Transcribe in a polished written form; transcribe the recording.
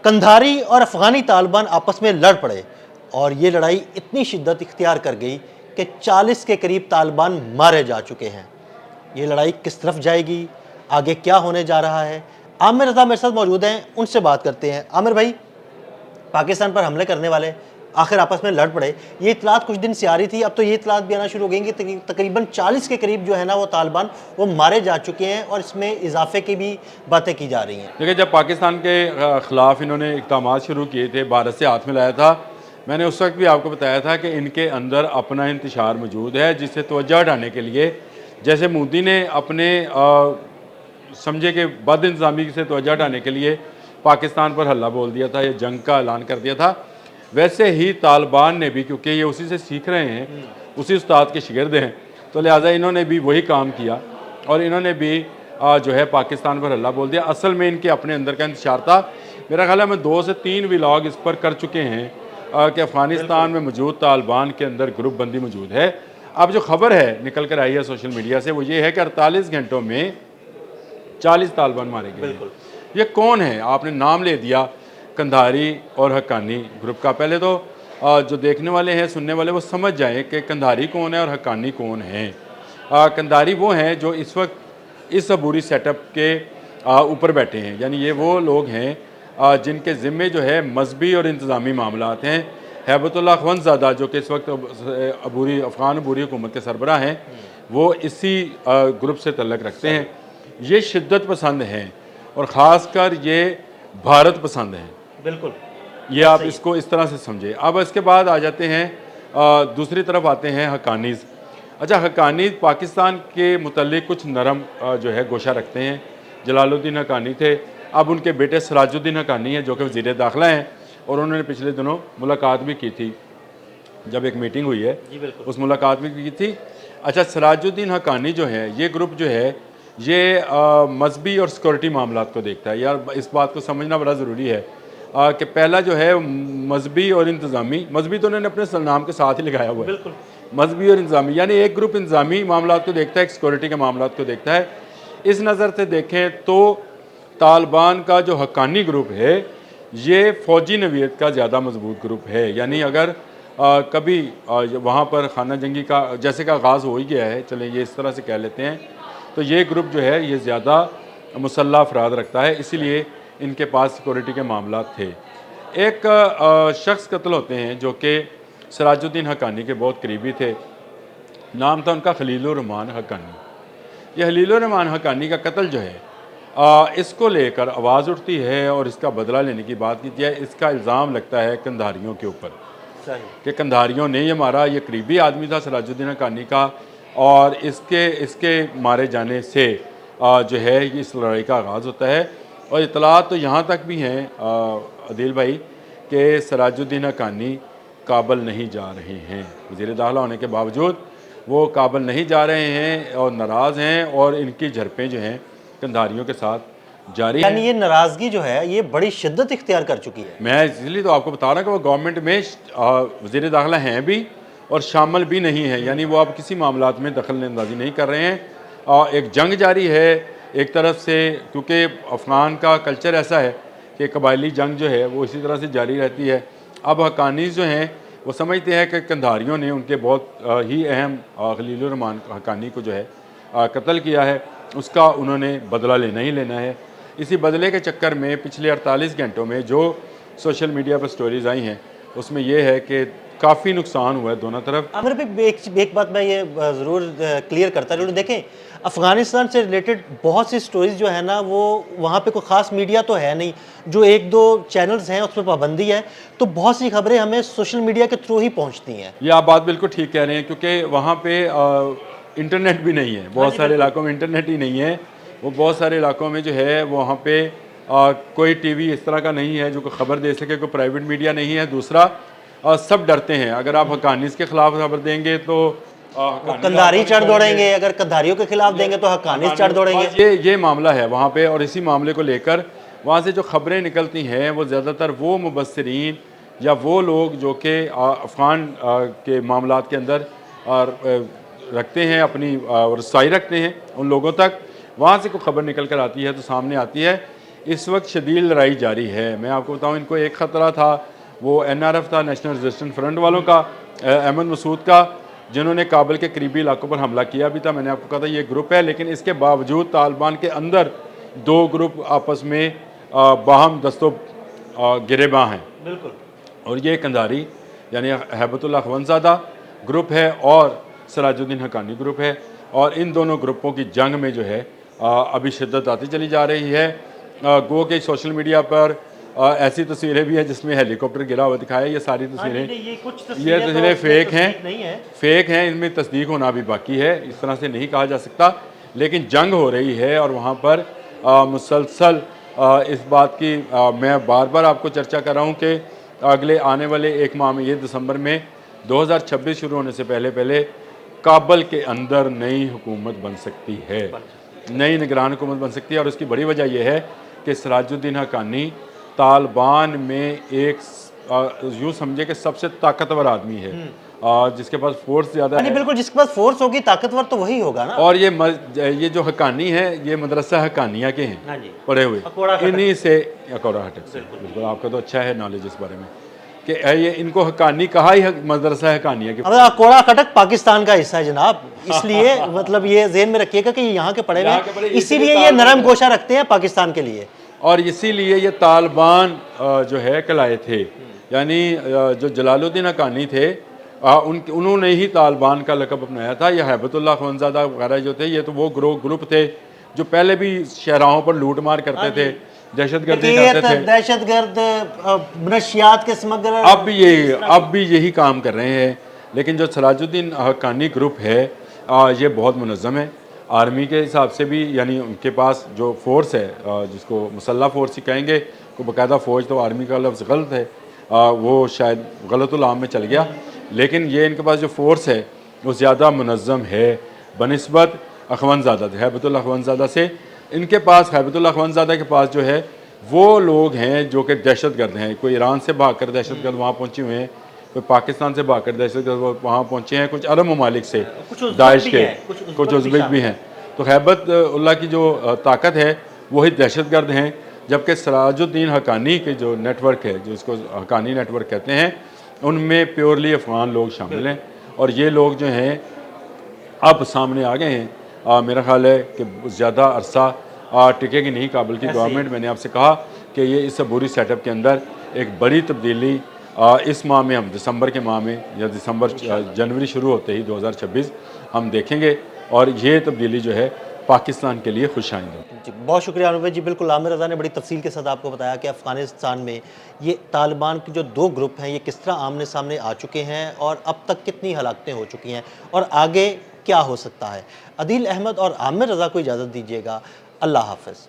कंधारी और अफ़गानी तालिबान आपस में लड़ पड़े और ये लड़ाई इतनी शिद्दत इख्तियार कर गई कि 40 के करीब तालिबान मारे जा चुके हैं। ये लड़ाई किस तरफ जाएगी, आगे क्या होने जा रहा है? आमिर रज़ा मेरे साथ मौजूद हैं, उनसे बात करते हैं। आमिर भाई, पाकिस्तान पर हमले करने वाले आखिर आपस में लड़ पड़े। ये इतलात कुछ दिन से आ रही थी, अब तो ये इतलात भी आना शुरू हो गई कि तकरीबन 40 के करीब जो है ना वो तालिबान वो मारे जा चुके हैं और इसमें इजाफे की भी बातें की जा रही हैं। देखिए, जब पाकिस्तान के ख़िलाफ़ इन्होंने इक़दामात शुरू किए थे, भारत से हाथ मिलाया था, मैंने उस वक्त भी आपको बताया था कि इनके अंदर अपना इंतशार मौजूद है, जिससे तवज्जो हटाने के लिए, जैसे मोदी ने अपने समझे कि बद इंतज़ामी से तवज्जो हटाने के लिए पाकिस्तान पर हल्ला बोल दिया था या जंग का ऐलान कर दिया था, वैसे ही तालिबान ने भी, क्योंकि ये उसी से सीख रहे हैं, उसी उस्ताद के शागिर्द हैं, तो लिहाजा इन्होंने भी वही काम किया और इन्होंने भी जो है पाकिस्तान पर हल्ला बोल दिया। असल में इनके अपने अंदर का इंतशार था। मेरा ख्याल है मैं 2 से 3 व्लॉग इस पर कर चुके हैं कि अफ़गानिस्तान में मौजूद तालिबान के अंदर ग्रुप बंदी मौजूद है। अब जो खबर है निकल कर आई है सोशल मीडिया से, वो ये है कि 48 घंटों में 40 तालिबान मारे गए। ये कौन है? आपने नाम ले दिया, कंधारी और हक्कानी ग्रुप का। पहले तो जो देखने वाले हैं, सुनने वाले, वो समझ जाएं कि कंधारी कौन है और हक्कानी कौन है। कंधारी वो हैं जो इस वक्त इस अबूरी सेटअप के ऊपर बैठे हैं, यानी ये वो लोग हैं जिनके ज़िम्मे जो है मजहबी और इंतज़ामी मामलात हैं। हैबतुल्लाह अखवंदज़ादा जो कि इस वक्त अफ़गान अबूरी हुकूमत के सरबराह हैं, वो इसी ग्रुप से तल्लक़ रखते हैं। ये शिद्दत पसंद हैं और ख़ासकर ये भारत पसंद हैं। बिल्कुल, ये आप इसको इस तरह से समझे। अब इसके बाद आ जाते हैं दूसरी तरफ आते हैं हक्कानीज़। अच्छा, हक्कानी पाकिस्तान के मुतल्लिक़ कुछ नरम जो है गोशा रखते हैं। जलालुद्दीन हक्कानी थे, अब उनके बेटे सिराजुद्दीन हक्कानी हैं जो कि वज़ीर दाखिला हैं और उन्होंने पिछले दिनों मुलाकात भी की थी, जब एक मीटिंग हुई है उस मुलाकात भी की थी। अच्छा, सिराजुद्दीन हक्कानी जो है, ये ग्रुप जो है ये मजहबी और सिक्योरिटी मामलात को देखता है। यार, इस बात को समझना बड़ा ज़रूरी है कि पहला जो है मजहबी और इंतज़ामी, मजहबी तो उन्होंने अपने नाम के साथ ही लगाया हुआ है, मजहबी और इंतज़ामी, यानी एक ग्रुप इंतज़ामी मामलात को देखता है, एक सिक्योरिटी के मामलात को देखता है। इस नज़र से देखें तो तालिबान का जो हक्कानी ग्रुप है ये फ़ौजी नवीयत का ज़्यादा मजबूत ग्रुप है। यानी अगर कभी वहाँ पर खाना जंगी का जैसे का आगाज़ हो ही गया है, चलें ये इस तरह से कह लेते हैं, तो ये ग्रुप जो है ये ज़्यादा मुसल्लह अफराद रखता है, इसीलिए इनके पास सिक्योरिटी के मामलात थे। एक शख्स कत्ल होते हैं जो कि सिराजुद्दीन हक्कानी के बहुत करीबी थे, नाम था उनका खलीलुर रहमान हक्कानी। ये खलीलुर रहमान हक्कानी का कत्ल जो है इसको लेकर आवाज़ उठती है और इसका बदला लेने की बात की जाए। इसका इल्ज़ाम लगता है कंधारियों के ऊपर कि कंधारियों ने ये मारा। ये करीबी आदमी था सिराजुद्दीन हक्कानी का और इसके मारे जाने से जो है इस लड़ाई का आगाज़ होता है। और इतलात तो यहाँ तक भी हैं अदील भाई कि सिराजुद्दीन हक्कानी काबल नहीं जा रहे हैं, वज़ीर दाखिला होने के बावजूद वो काबल नहीं जा रहे हैं और नाराज़ हैं और इनकी झड़पें जो हैं कंधारियों के साथ जारी हैं। यानी ये नाराज़गी जो है ये बड़ी शिद्दत इख्तियार कर चुकी है। मैं इसलिए तो आपको बता रहा हूँ कि वो गवर्नमेंट में वज़ीर दाखिला हैं भी और शामिल भी नहीं है, यानी वो अब किसी मामलात में दखल अंदाज़ी नहीं कर रहे हैं। एक जंग जारी है एक तरफ से, क्योंकि अफ़गान का कल्चर ऐसा है कि कबायली जंग जो है वो इसी तरह से जारी रहती है। अब हक्कानीज़ जो हैं वो समझते हैं कि कंधारियों ने उनके बहुत ही अहम खलीलुर रहमान हक्कानी को जो है कत्ल किया है, उसका उन्होंने बदला लेना ही लेना है। इसी बदले के चक्कर में पिछले 48 घंटों में जो सोशल मीडिया पर स्टोरीज़ आई हैं उसमें यह है कि काफ़ी नुकसान हुआ है दोनों तरफ। आमिर भाई, एक बात मैं ये ज़रूर क्लियर करता रहूँ, देखें अफ़गानिस्तान से रिलेटेड बहुत सी स्टोरीज़ जो है ना वो वहाँ पे कोई ख़ास मीडिया तो है नहीं, जो 1-2 चैनल्स हैं उस पर पाबंदी है, तो बहुत सी खबरें हमें सोशल मीडिया के थ्रू ही पहुँचती हैं। ये आप बात बिल्कुल ठीक कह रहे हैं, क्योंकि वहाँ पे इंटरनेट भी नहीं है, बहुत सारे इलाकों में इंटरनेट ही नहीं है। वो बहुत सारे इलाकों में जो है वहाँ पे कोई टीवी इस तरह का नहीं है जो कोई ख़बर दे सके, कोई प्राइवेट मीडिया नहीं है। दूसरा सब डरते हैं, अगर आप हक्कानीज़ के ख़िलाफ़ खबर देंगे तो कंधारी चढ़ दौड़ेंगे, अगर कंधारियों के खिलाफ देंगे तो हक्कानीज़ चढ़ दौड़ेंगे। ये मामला है वहाँ पे। और इसी मामले को लेकर वहाँ से जो खबरें निकलती हैं वो ज़्यादातर वो मुबस्सिरीन या वो लोग जो कि अफ़गान के मामलात के अंदर रखते हैं, अपनी रसाई रखते हैं उन लोगों तक, वहाँ से कोई खबर निकल कर आती है तो सामने आती है इस वक्त शदीद लड़ाई जारी है। मैं आपको बताऊं, इनको एक ख़तरा था, वो NRF था, नेशनल रेजिस्टेंस फ्रंट वालों का, अहमद मसूद का, जिन्होंने काबुल के करीबी इलाकों पर हमला किया भी था। मैंने आपको कहा था ये ग्रुप है, लेकिन इसके बावजूद तालिबान के अंदर दो ग्रुप आपस में बाहम दस्तों गिरेबां हैं। बिल्कुल। और ये कंधारी यानी हैबतुल्लाह अखवंदज़ादा ग्रुप है और सराजुद्दीन हक्कानी ग्रुप है, और इन दोनों ग्रुपों की जंग में जो है अभी शिद्दत आती चली जा रही है। गो के सोशल मीडिया पर ऐसी तस्वीरें भी हैं जिसमें हेलीकॉप्टर गिरा हुआ दिखाया। ये सारी तस्वीरें ये तस्वीरें फेक हैं, इनमें तस्दीक होना भी बाकी है, इस तरह से नहीं कहा जा सकता। लेकिन जंग हो रही है और वहाँ पर मुसलसल इस बात की मैं बार बार आपको चर्चा कर रहा हूँ कि अगले आने वाले एक माह में, ये दिसंबर में 2026 शुरू होने से पहले पहले काबुल के अंदर नई हुकूमत बन सकती है, नई निगरान हुकूमत बन सकती है। और उसकी बड़ी वजह यह है कि सराजुद्दीन हक्कानी तालिबान में एक यूँ समझे कि सबसे ताकतवर आदमी है, जिसके पास फोर्स ज़्यादा है। बिल्कुल, जिसके पास फोर्स होगी, ताकतवर तो वही होगा ना। और ये जो हक्कानी है, ये मदरसा हक्कानिया के हैं, हाँ जी, पढ़े हुए, अकोड़ा खटक। इन्हीं से अकोड़ा हटक से। बिल्कुल, आपका तो अच्छा है नॉलेज इस बारे में कि ये इनको हक्कानी कहा ही मदरसा हक्कानिया के। अब अकोड़ा खटक पाकिस्तान का हिस्सा है जनाब, इसलिए मतलब ये ज़हन में रखिएगा कि यहाँ के पढ़े हुए, इसीलिए ये नरम गोशा रखते हैं पाकिस्तान के लिए। और इसीलिए ये तालिबान जो है कहलाए थे, यानी जो जलालुद्दीन हक्कानी थे उन्होंने ही तालिबान का लक़ब अपनाया था। यह हैबतुल्लाह अखवंदज़ादा वगैरह जो थे, ये तो वो ग्रुप थे जो पहले भी शहराहों पर लूट मार करते थे, दहशतगर्दी करते थे, दहशतगर्द, नशियात के स्मगलर, अब भी यही काम कर रहे हैं। लेकिन जो सराजुद्दीन हक्कानी ग्रुप है ये बहुत मुनज़्ज़म है, आर्मी के हिसाब से भी, यानी उनके पास जो फोर्स है जिसको मुसल्लह फोर्स ही कहेंगे, को बाकायदा फ़ौज, तो आर्मी का लफ्ज़ गलत है, वो शायद गलतुल आम में चल गया। लेकिन ये इनके पास जो फोर्स है वो ज़्यादा मुनज़्ज़म है बनिस्बत अखवंदज़ादा, हैबतुल्लाह अखवंदज़ादा से। इनके पास, हैबतुल्लाह अखवंदज़ादा के पास जो है वो लोग हैं जो कि दहशतगर्द हैं। कोई ईरान से भागकर दहशतगर्द वहाँ पहुँचे हुए हैं, कोई पाकिस्तान से भागकर दहशतगर्द वहाँ पहुँचे हैं, कुछ अरब ममालिक से, दाइश के, कुछ उज़्बेक भी हैं। तो हैबतुल्लाह की जो ताकत है वही दहशतगर्द हैं, जबकि सराजुद्दीन हक्कानी के जो नेटवर्क है, जो इसको हक्कानी नेटवर्क कहते हैं, उनमें प्योरली अफ़गान लोग शामिल हैं। और ये लोग जो हैं अब सामने आ गए हैं। मेरा ख्याल है कि ज़्यादा अरसा टिकेगी नहीं काबुल की गवर्नमेंट। मैंने आपसे कहा कि ये इस अबूरी सेटअप के अंदर एक बड़ी तब्दीली इस माह में, हम दिसंबर के माह में, या जनवरी शुरू होते ही 2026 हम देखेंगे, और ये तब्दीली जो है पाकिस्तान के लिए खुश आइंदा। जी, बहुत शुक्रिया अनुभव जी। बिल्कुल, आमिर रज़ा ने बड़ी तफसील के साथ आपको बताया कि अफ़गानिस्तान में ये तालिबान के जो दो ग्रुप हैं, ये किस तरह आमने सामने आ चुके हैं और अब तक कितनी हलाकतें हो चुकी हैं और आगे क्या हो सकता है। अदील अहमद और आमिर रज़ा को इजाज़त दीजिएगा। अल्लाह हाफ़िज़।